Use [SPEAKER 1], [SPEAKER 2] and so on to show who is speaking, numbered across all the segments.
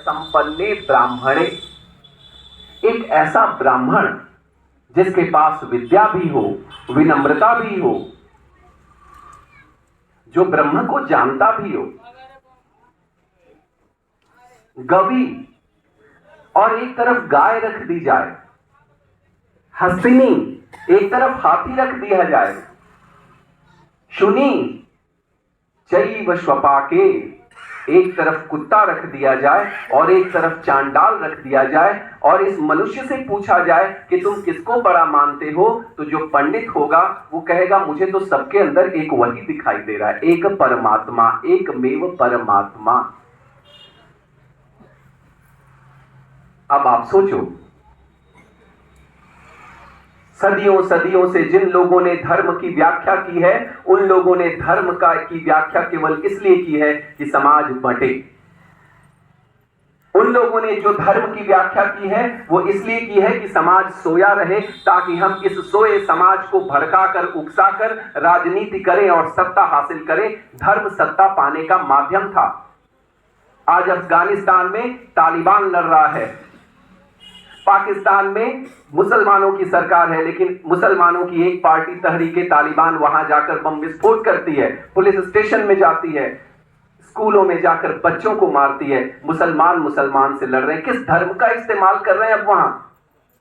[SPEAKER 1] संपन्ने ब्राह्मणे, एक ऐसा ब्राह्मण जिसके पास विद्या भी हो, विनम्रता भी हो, जो ब्रह्म को जानता भी हो। गवी और एक तरफ गाय रख दी जाए, हस्तिनी एक तरफ हाथी रख दिया जाए, शुनी चैव श्वपाके एक तरफ कुत्ता रख दिया जाए और एक तरफ चांडाल रख दिया जाए, और इस मनुष्य से पूछा जाए कि तुम किसको बड़ा मानते हो, तो जो पंडित होगा वो कहेगा मुझे तो सबके अंदर एक वही दिखाई दे रहा है, एक परमात्मा, एकमेव परमात्मा। अब आप सोचो, सदियों सदियों से जिन लोगों ने धर्म की व्याख्या की है, उन लोगों ने धर्म की व्याख्या केवल इसलिए की है कि समाज बंटे। उन लोगों ने जो धर्म की व्याख्या की है वो इसलिए की है कि समाज सोया रहे, ताकि हम इस सोए समाज को भड़काकर, उकसाकर राजनीति करें और सत्ता हासिल करें। धर्म सत्ता पाने का माध्यम था। आज अफगानिस्तान में तालिबान लड़ रहा है, पाकिस्तान में मुसलमानों की सरकार है, लेकिन मुसलमानों की एक पार्टी तहरीके तालिबान वहां जाकर बम विस्फोट करती है, पुलिस स्टेशन में जाती है, स्कूलों में जाकर बच्चों को मारती है। मुसलमान मुसलमान से लड़ रहे हैं। किस धर्म का इस्तेमाल कर रहे हैं अब वहां?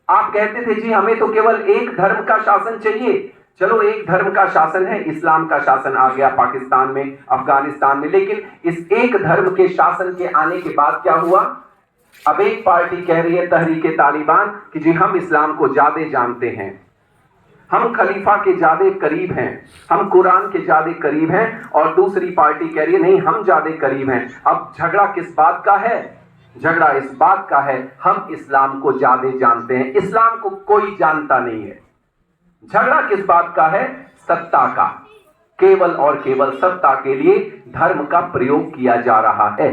[SPEAKER 1] आप कहते थे जी हमें तो केवल एक धर्म का शासन चाहिए। चलो, एक धर्म का शासन है, इस्लाम का शासन आ गया पाकिस्तान में, अफगानिस्तान में, लेकिन इस एक धर्म के शासन के आने के बाद क्या हुआ? अब एक पार्टी कह रही है तहरीके तालिबान कि जी हम इस्लाम को ज्यादा जानते हैं, हम खलीफा के ज्यादा करीब हैं, हम कुरान के ज्यादा करीब हैं, और दूसरी पार्टी कह रही है नहीं हम ज्यादा करीब हैं। अब झगड़ा किस बात का है? झगड़ा इस बात का है हम इस्लाम को ज्यादा जानते हैं, इस्लाम को कोई जानता नहीं है। झगड़ा किस बात का है? सत्ता का। केवल और केवल सत्ता के लिए धर्म का प्रयोग किया जा रहा है।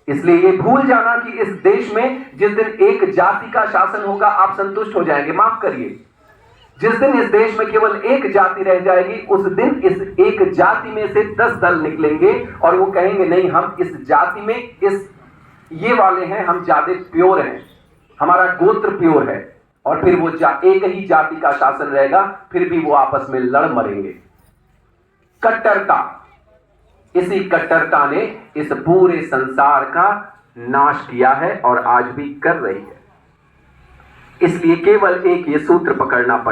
[SPEAKER 1] इसलिए ये भूल जाना कि इस देश में जिस दिन एक जाति का शासन होगा आप संतुष्ट हो जाएंगे। माफ करिए, जिस दिन इस देश में केवल एक जाति रह जाएगी, उस दिन इस एक जाति में से 10 दल निकलेंगे और वो कहेंगे नहीं हम इस जाति में ये वाले हैं, हम ज्यादा प्योर हैं, हमारा गोत्र प्योर है, और फिर वो एक ही जाति का शासन रहेगा, फिर भी वो आपस में लड़ मरेंगे। कट्टरता, इसी कट्टरता ने इस पूरे संसार का नाश किया है और आज भी कर रही है। इसलिए केवल एक ये सूत्र पकड़ना पड़ेगा।